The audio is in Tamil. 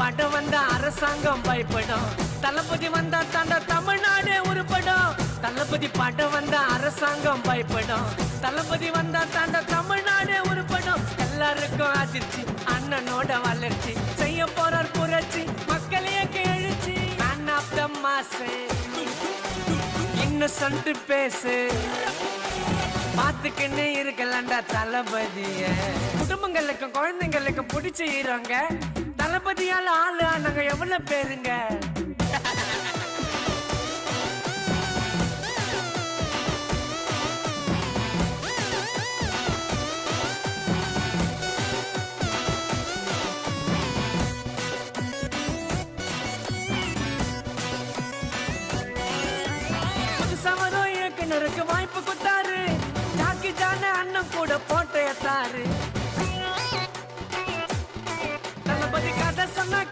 படம் வந்தா அரசாங்கம் பயப்படும். தளபதி வந்தா தாண்டா தமிழ்நாடே உருப்படும். தளபதி படம் வந்தா அரசாங்கம் பயப்படும். தளபதி வந்தா தாண்டா தமிழ்நாடே உருப்படும். எல்லாருக்கும் அதிர்ச்சி, அண்ணனோட வளர்ச்சி, செய்ய போறார் புரட்சி, மக்களையே எழுச்சி. Man of the mass, innocent பேசு, பாத்துக்கின்னு இருக்கலாம்டா தளபதிய. குடும்பங்களுக்கும் குழந்தைங்களுக்கும் பிடிச்ச ஹீரோங்க. தளபதியால ஆளு நாங்க எவ்வளவு பேருங்க. சமரம் இயக்குனருக்கு வாய்ப்பு கொடுத்தாரு. ஜாக்கி ஜான அண்ணன் கூட போட்டோ எடுத்தாரு.